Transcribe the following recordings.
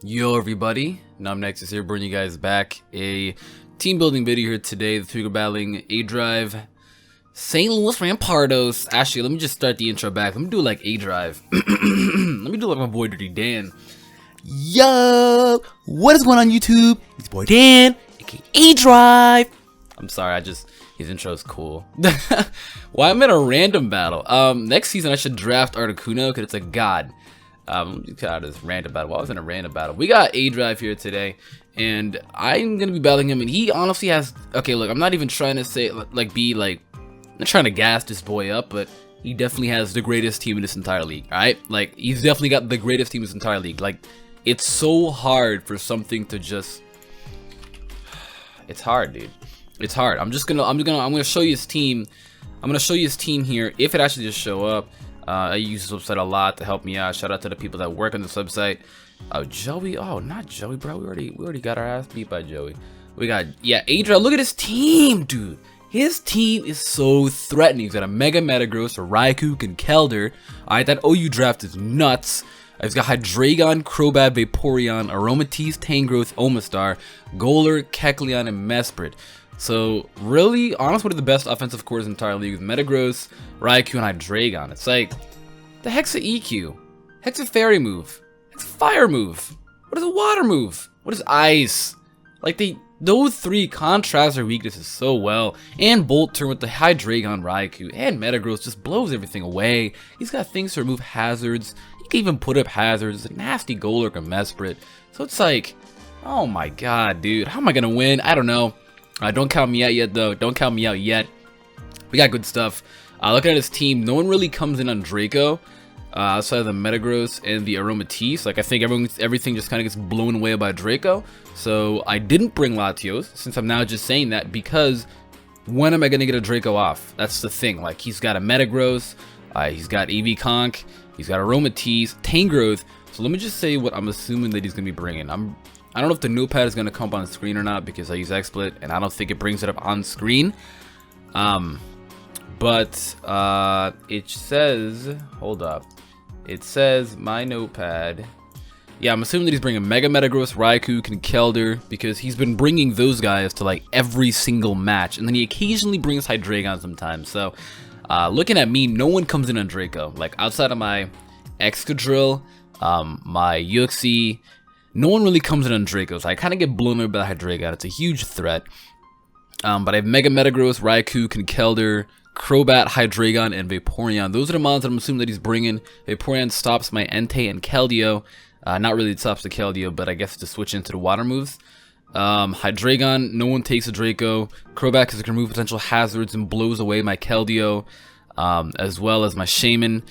Yo everybody, Numbnexus here, bringing you guys back a team building video here today. The three are battling A-Drive, St.Lous Rampardos. Actually, let me just start the intro back. Let me do like A-Drive. Let me do like my boy Dirty Dan. Yo, what is going on YouTube? It's boy Dan, aka A-Drive. I'm sorry, his intro is cool. Well, I'm in a random battle. Next season I should draft Articuno because it's a god. Got this random battle. Well, I was in a random battle. We got A-Drive here today, and I'm gonna be battling him. And he honestly has. Okay, look, I'm not even trying to say I'm not trying to gas this boy up, but he definitely has the greatest team in this entire league. All right, like he's definitely got the greatest team in this entire league. Like it's so hard for something to just. It's hard, dude. It's hard. I'm gonna show you his team. I'm gonna show you his team here. If it actually just show up. I use this website a lot to help me out. Shout out to the people that work on this website. Joey. Oh, not Joey, bro. We already got our ass beat by Joey. We got A-Drive. Look at his team, dude. His team is so threatening. He's got a Mega Metagross, a Raikou, and Kelder. Alright, that OU draft is nuts. He's got Hydreigon, Crobat, Vaporeon, Aromatisse, Tangrowth, Omastar, Golurk, Kecleon, and Mesprit. So really, honestly, one of the best offensive cores in the entire league with Metagross, Raikou, and Hydreigon. It's like, the heck's a EQ? Heck's a Fairy move? Heck's a Fire move? What is a Water move? What is Ice? Like those three contrast their weaknesses so well. And Bolt Turn with the Hydreigon, Raikou, and Metagross just blows everything away. He's got things to remove hazards. He can even put up hazards. A nasty Golurk and Mesprit. So it's like, oh my god, dude, how am I gonna win? I don't know. Don't count me out yet, though. Don't count me out yet. We got good stuff. Looking at his team, no one really comes in on Draco outside of the Metagross and the Aromatisse. Like, I think everything just kind of gets blown away by Draco. So, I didn't bring Latios, since I'm now just saying that, because when am I going to get a Draco off? That's the thing. Like, he's got a Metagross, he's got EV Conch, he's got Aromatisse, Tangrowth. So, let me just say what I'm assuming that he's going to be bringing. I don't know if the notepad is going to come up on screen or not because I use XSplit and I don't think it brings it up on screen. But it says, hold up, it says my notepad. Yeah, I'm assuming that he's bringing Mega Metagross, Raikou, and Kelder because he's been bringing those guys to like every single match. And then he occasionally brings Hydreigon sometimes. So looking at me, no one comes in on Draco. Like outside of my Excadrill, my Uxie, no one really comes in on Draco, so I kind of get blown away by the Hydreigon. It's a huge threat. But I have Mega Metagross, Raikou, Kelder, Crobat, Hydreigon, and Vaporeon. Those are the mons that I'm assuming that he's bringing. Vaporeon stops my Entei and Keldeo. Not really it stops the Keldeo, but I guess to switch into the water moves. Hydreigon, no one takes a Draco. Crobat because it can remove potential hazards and blows away my Keldeo, as well as my Shaman.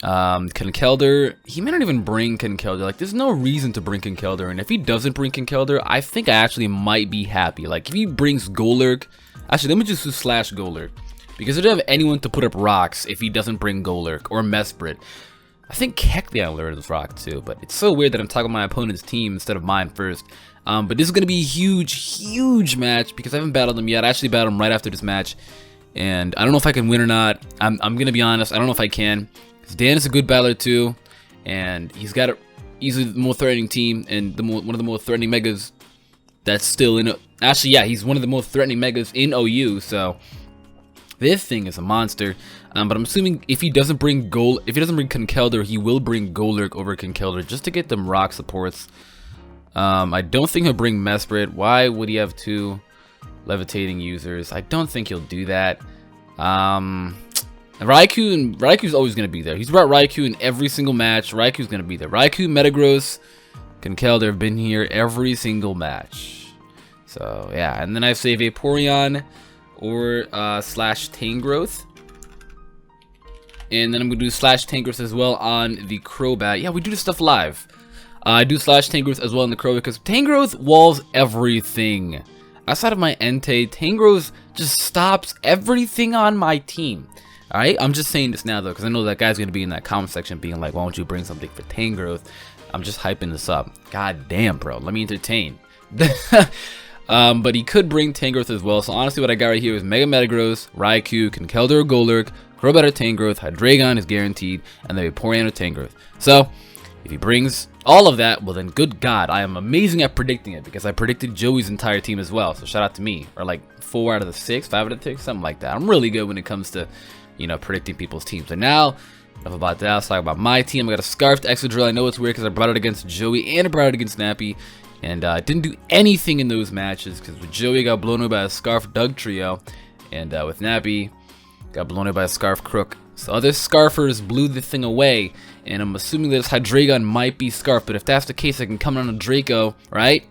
Kelder, he may not even bring Kelder. Like, there's no reason to bring Kelder, and if he doesn't bring Kelder, I think I actually might be happy. Like, if he brings Golurk, actually, let me just do slash Golurk, because I don't have anyone to put up rocks if he doesn't bring Golurk or Mesprit. I think Kecleon learns rock too, but it's so weird that I'm talking about my opponent's team instead of mine first. But this is gonna be a huge match because I haven't battled him yet. I actually battled him right after this match, and I don't know if I can win or not. I'm gonna be honest, I don't know if I can. Dan is a good battler too, and he's got a easily the more threatening team and one of the more threatening megas that's still in. Actually, yeah, he's one of the most threatening megas in OU. So this thing is a monster. But I'm assuming if he doesn't bring Kelder, he will bring Golurk over Kelder just to get them rock supports. I don't think he'll bring Mesprit. Why would he have two levitating users? I don't think he'll do that. Raikou's always going to be there. He's brought Raikou in every single match. Raikou's going to be there. Raikou, Metagross, and Kelder have been here every single match. So, yeah. And then I say Vaporeon or slash Tangrowth. And then I'm going to do slash Tangrowth as well on the Crobat. Yeah, we do this stuff live. I do slash Tangrowth as well on the Crobat because Tangrowth walls everything. Outside of my Entei, Tangrowth just stops everything on my team. Alright, I'm just saying this now though, because I know that guy's going to be in that comment section being like, why don't you bring something for Tangrowth? I'm just hyping this up. God damn, bro. Let me entertain. But he could bring Tangrowth as well. So honestly, what I got right here is Mega Metagross, Raikou, Kelder or Golurk, Crobat or Tangrowth, Hydreigon is guaranteed, and then Vaporeon or Tangrowth. So, if he brings all of that, well then, good God, I am amazing at predicting it because I predicted Joey's entire team as well. So shout out to me. Or like 4 out of the 6, 5 out of the 6, something like that. I'm really good when it comes to, you know, predicting people's teams. So now, enough about that. Let's talk about my team. I got a Scarfed Excadrill. I know it's weird because I brought it against Joey and I brought it against Nappy. And I didn't do anything in those matches because with Joey, I got blown away by a Scarf Dugtrio. And with Nappy, got blown away by a Scarf Crook. So other Scarfers blew the thing away, and I'm assuming that this Hydreigon might be Scarf, but if that's the case, I can come on a Draco, right,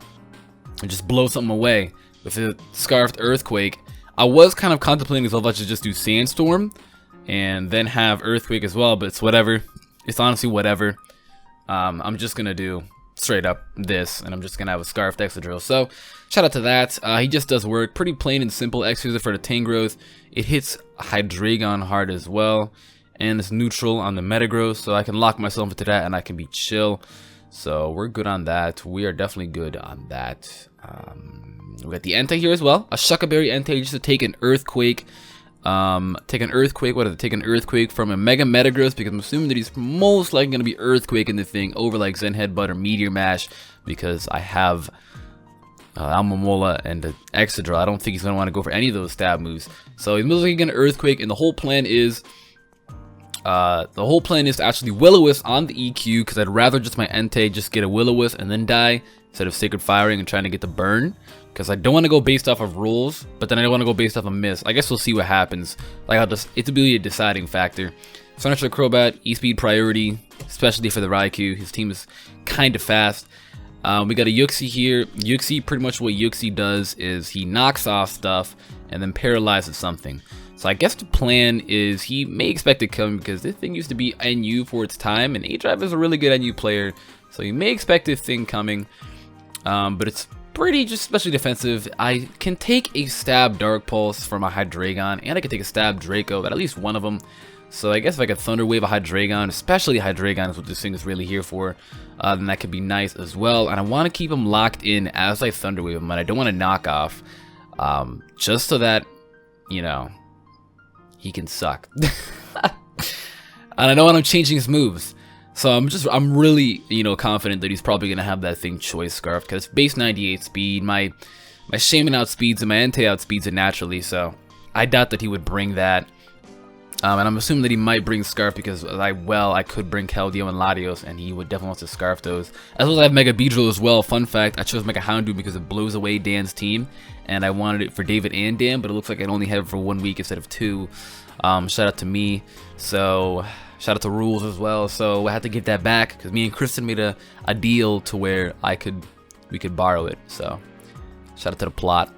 and just blow something away with a Scarfed Earthquake. I was kind of contemplating if I should just do Sandstorm, and then have Earthquake as well, but it's whatever. It's honestly whatever. I'm just gonna do straight up this, and I'm just gonna have a Scarfed Excadrill. So shout out to that. He just does work. Pretty plain and simple Excadrill for the Tangrowth. It hits Hydreigon hard as well, and it's neutral on the Metagross, so I can lock myself into that and I can be chill. So we're good on that. We are definitely good on that. We got the Entei here as well, a Shuckleberry Entei just to take an Earthquake. Take an Earthquake from a Mega Metagross, because I'm assuming that he's most likely going to be Earthquaking the thing over like Zen Headbutt or Meteor Mash, because I have Alomomola and the Excadrill. I don't think he's going to want to go for any of those stab moves. So he's most likely going to Earthquake, and the whole plan is to actually Will-O-Wisp on the EQ, because I'd rather just my Entei just get a Will-O-Wisp and then die instead of Sacred Firing and trying to get the burn. Because I don't want to go based off of rules, but then I don't want to go based off of miss. I guess we'll see what happens. Like, it's really a deciding factor. So next for Crobat, E-Speed priority, especially for the Raikou. His team is kind of fast. We got a Yuxi here. Yuxi, pretty much what Yuxi does is he knocks off stuff and then paralyzes something. So I guess the plan is he may expect it coming, because this thing used to be NU for its time, and A-Drive is a really good NU player. So you may expect this thing coming, but it's pretty just especially defensive. I can take a stab Dark Pulse from a Hydreigon, and I can take a stab Draco, but at least one of them. So I guess if I could Thunder Wave a Hydreigon, especially Hydreigon is what this thing is really here for, then that could be nice as well. And I want to keep him locked in as I Thunder Wave him, and I don't want to knock off, just so that, you know, he can suck. And I don't want him changing his moves. So I'm really, you know, confident that he's probably gonna have that thing Choice Scarf, because base 98 speed, my Shaman outspeeds and my Entei outspeeds it naturally, so I doubt that he would bring that. And I'm assuming that he might bring Scarf because I could bring Keldeo and Latios, and he would definitely want to Scarf those. As well as I have Mega Beedrill as well. Fun fact, I chose Mega Houndoom because it blows away Dan's team, and I wanted it for David and Dan, but it looks like I only had it for 1 week instead of 2. Shout out to me. So shout out to Rules as well. So I had to give that back because me and Kristen made a deal to where we could borrow it. So shout out to the plot.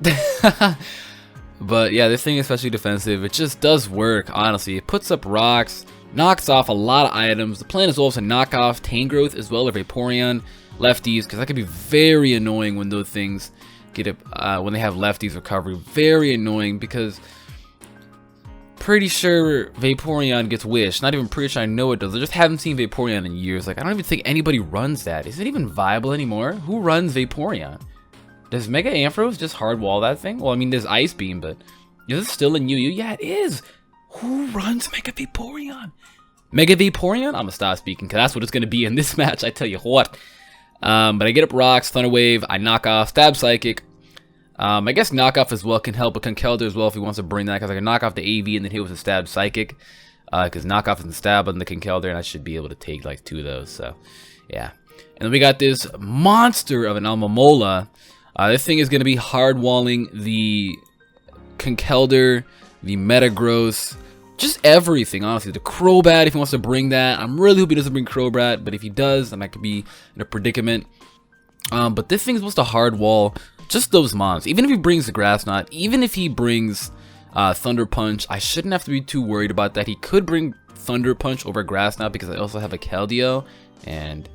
But yeah, this thing is especially defensive. It just does work, honestly. It puts up rocks, knocks off a lot of items. The plan is also to knock off Tangrowth as well, or Vaporeon lefties, because that can be very annoying when those things get it, when they have lefties recovery. Very annoying, because pretty sure Vaporeon gets Wish. Not even pretty sure, I know it does. I just haven't seen Vaporeon in years. Like, I don't even think anybody runs that. Is it even viable anymore? Who runs Vaporeon? Does Mega Ampharos just hard wall that thing? Well, I mean, there's Ice Beam, but is it still in UU? Yeah, it is. Who runs Mega Vaporeon? Mega Vaporeon? I'm gonna stop speaking, because that's what it's gonna be in this match, I tell you what. But I get up rocks, Thunder Wave, I knock off, Stab Psychic. I guess knockoff as well can help a Conkeldurr as well if he wants to bring that, because I can knock off the AV and then hit with a Stab Psychic. Because knockoff is the stab on the Conkeldurr, and I should be able to take like 2 of those. So yeah. And then we got this monster of an Alomomola. This thing is going to be hard walling the Conkeldurr, the Metagross, just everything, honestly. The Crobat, if he wants to bring that. I'm really hoping he doesn't bring Crobat, but if he does, then I could be in a predicament. But this thing's supposed to hard wall just those mons. Even if he brings the Grass Knot, even if he brings Thunder Punch, I shouldn't have to be too worried about that. He could bring Thunder Punch over Grass Knot because I also have a Keldeo, and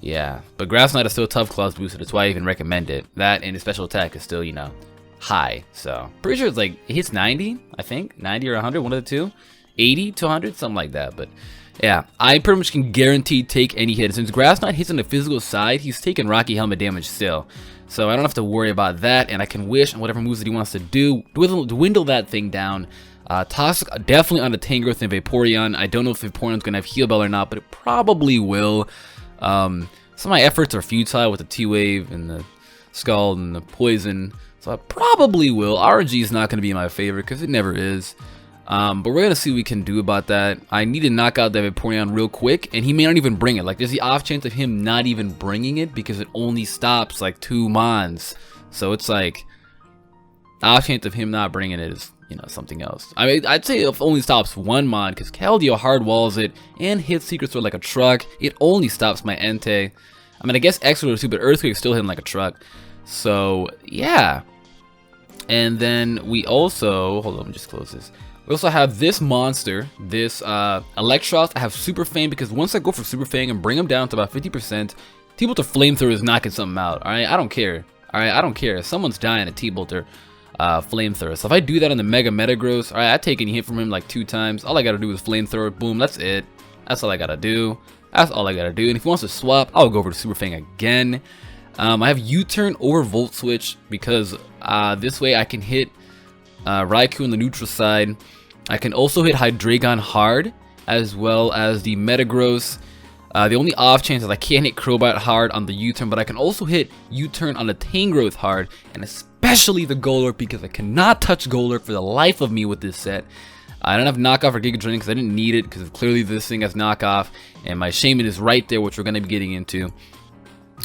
yeah, but Grass Knot is still Tough Claws boosted. That's why I even recommend it. That and his special attack is still, you know, high. So pretty sure it's like, it hits 90, I think. 90 or 100, one of the two. 80 to 100, something like that. But yeah, I pretty much can guarantee take any hit. Since Grass Knot hits on the physical side, he's taking Rocky Helmet damage still. So I don't have to worry about that, and I can wish on whatever moves that he wants to do, dwindle that thing down. Toxic definitely on the Tangrowth and Vaporeon. I don't know if Vaporeon's going to have Heal Bell or not, but it probably will. some of my efforts are futile with the T-Wave and the Scald and the Poison. So I probably will. RNG is not going to be my favorite because it never is. But we're going to see what we can do about that. I need to knock out that Vaporeon real quick, and he may not even bring it. Like, there's the off chance of him not even bringing it because it only stops like 2 Mons. So it's like, the off chance of him not bringing it is, you know, something else. I mean, I'd say it only stops 1 Mon because Keldeo hard walls it and hits Secret Sword like a truck. It only stops my Entei. I mean, I guess X-Sword too, but Earthquake still hit him like a truck. So, yeah. And then we also, hold on, let me just close this. We also have this monster, this Electros. I have Super Fang because once I go for Super Fang and bring him down to about 50%, T-Bolter Flamethrower is knocking something out. Alright, I don't care. Alright, I don't care. If someone's dying at T-Bolter Flamethrower. So if I do that on the Mega Metagross, alright, I take any hit from him like 2 times. All I gotta do is Flamethrower. Boom, that's it. That's all I gotta do. That's all I gotta do. And if he wants to swap, I'll go over to Super Fang again. I have U-Turn over Volt Switch because this way I can hit Raikou on the neutral side. I can also hit Hydreigon hard, as well as the Metagross. The only off chance is I can't hit Crobat hard on the U-Turn, but I can also hit U-Turn on the Tangrowth hard, and especially the Golurk because I cannot touch Golurk for the life of me with this set. I don't have knockoff or Giga Drain because I didn't need it because clearly this thing has knockoff, and my Shaman is right there, which we're going to be getting into.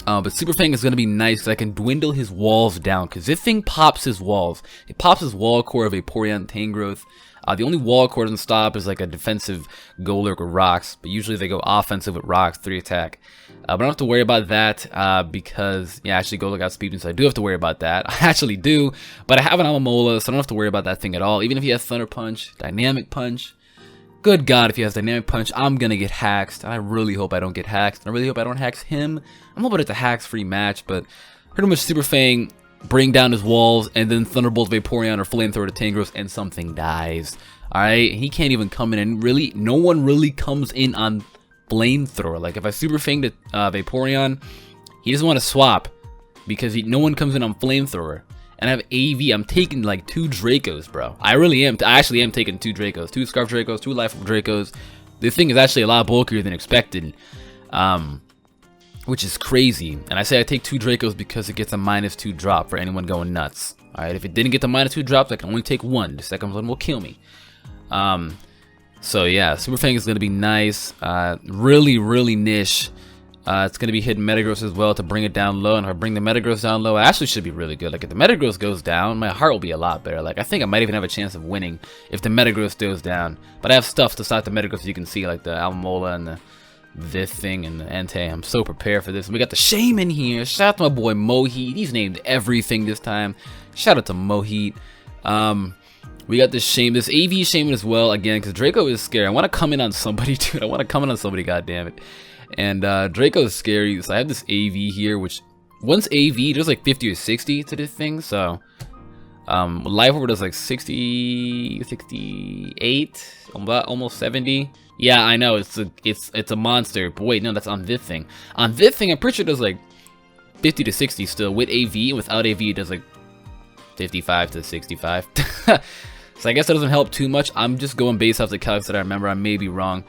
But Super Fang is going to be nice because I can dwindle his walls down because this thing pops his walls. It pops his wall core of Vaporeon Tangrowth. The only wall core doesn't stop is like a defensive Golurk or Rocks, but usually they go offensive with Rocks, 3 attack. But I don't have to worry about that because, yeah, actually Golurk outspeeds me, so I do have to worry about that. I actually do, but I have an Alomola, so I don't have to worry about that thing at all. Even if he has Thunder Punch, Dynamic Punch, good God, if he has Dynamic Punch, I'm gonna get hacked. I really hope I don't get hacked. I really hope I don't hack him. I'm hoping it's a hacks-free match, but pretty much Super Fang, bring down his walls, and then Thunderbolt Vaporeon or Flamethrower to Tangrowth, and something dies. Alright, he can't even come in, and really, no one really comes in on Flamethrower. Like, if I Super Fang to Vaporeon, he doesn't want to swap, because no one comes in on Flamethrower. And I have AV, I'm taking like 2 Dracos, bro. I really am. I actually am taking 2 Dracos. 2 Scarf Dracos, 2 Life Orb Dracos. This thing is actually a lot bulkier than expected. Which is crazy. And I say I take 2 Dracos because it gets a -2 drop for anyone going nuts. Alright, if it didn't get the -2 drops, I can only take 1. The second one will kill me. So yeah, Super Fang is going to be nice. Really, really niche. It's going to be hitting Metagross as well to bring it down low. And if I bring the Metagross down low, it actually should be really good. Like, if the Metagross goes down, my heart will be a lot better. Like, I think I might even have a chance of winning if the Metagross goes down. But I have stuff to stop the Metagross, as you can see, like the Alomola and this thing and the Entei. I'm so prepared for this. And we got the Shaman here. Shout out to my boy Mohit. He's named everything this time. Shout out to Mohit. We got this Shaman, this AV Shaman as well, again, because Draco is scary. I want to come in on somebody, dude. I want to come in on somebody, goddammit. And Draco is scary, so I have this AV here, which once AV, there's like 50 or 60 to this thing, so Life Orb does like 60, 68, almost 70. Yeah, I know, it's a monster, but wait, no, that's on this thing. On this thing, I'm pretty sure it does like 50 to 60 still. With AV, and without AV, it does like 55 to 65. So I guess that doesn't help too much. I'm just going based off the calcs that I remember. I may be wrong.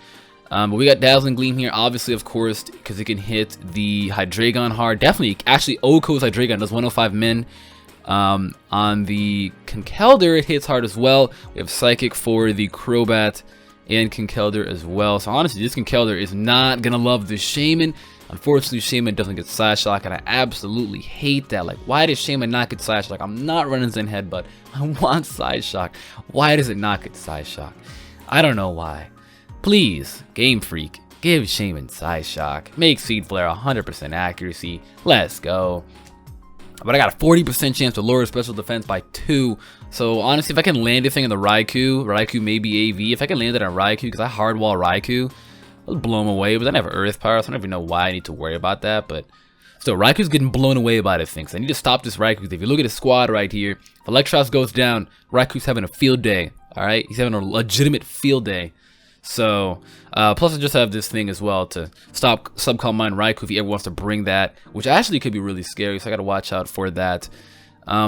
But we got Dazzling Gleam here, obviously, of course, because it can hit the Hydreigon hard. Definitely, actually, Oko's Hydreigon does 105 min. On the Conkeldurr, it hits hard as well. We have Psychic for the Crobat and Conkeldurr as well. So honestly, this Conkeldurr is not going to love the Shaman. Unfortunately, Shaman doesn't get Side Shock, and I absolutely hate that. Like, why does Shaman not get Side Shock? I'm not running Zen Headbutt. I want Side Shock. Why does it not get Side Shock? I don't know why. Please, Game Freak, give Shaman Side Shock. Make Seed Flare 100% accuracy. Let's go. But I got a 40% chance to lower special defense by 2. So honestly, if I can land this thing on the Raikou may be AV. If I can land it on Raikou, because I hardwall Raikou, I'll blow him away. But I have Earth Power, so I don't even know why I need to worry about that. But still, Raikou's getting blown away by this thing. So I need to stop this Raikou. If you look at his squad right here, if Electros goes down, Raikou's having a field day. Alright, he's having a legitimate field day. So, plus I just have this thing as well to stop Subcalm Mind Raikou if he ever wants to bring that, which actually could be really scary, so I gotta watch out for that.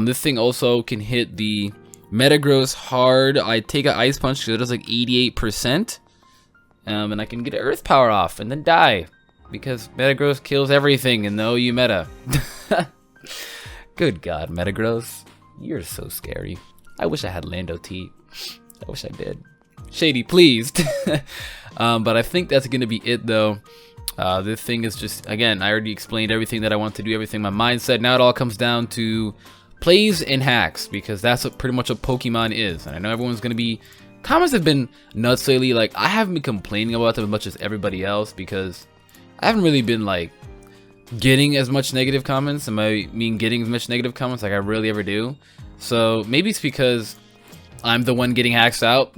This thing also can hit the Metagross hard. I take an Ice Punch because it does like 88%, and I can get an Earth Power off and then die. because Metagross kills everything and no you meta. Good God, Metagross, you're so scary. I wish I had Lando T. I wish I did. Shady, please. But I think that's gonna be it though. This thing is just, again, I already explained everything that I want to do, everything my mind said. Now it all comes down to plays and hacks, because that's what pretty much what Pokemon is. And I know everyone's gonna be, comments have been nuts lately. Like, I haven't been complaining about them as much as everybody else, because I haven't really been like getting as much negative comments. And I mean getting as much negative comments like I rarely ever do. So maybe it's because I'm the one getting hacks out.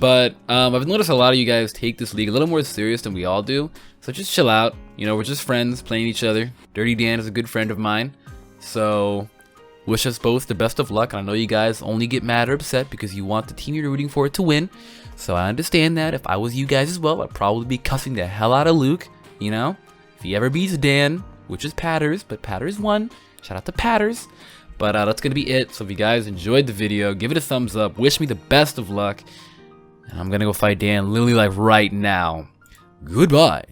But I've noticed a lot of you guys take this league a little more serious than we all do. So just chill out. You know, we're just friends playing each other. Dirty Dan is a good friend of mine. So wish us both the best of luck. And I know you guys only get mad or upset because you want the team you're rooting for to win. So I understand that. If I was you guys as well, I'd probably be cussing the hell out of Luke. You know, if he ever beats Dan, which is Patters, but Patters won. Shout out to Patters. But that's going to be it. So if you guys enjoyed the video, give it a thumbs up. Wish me the best of luck. And I'm going to go fight Dan literally like right now. Goodbye.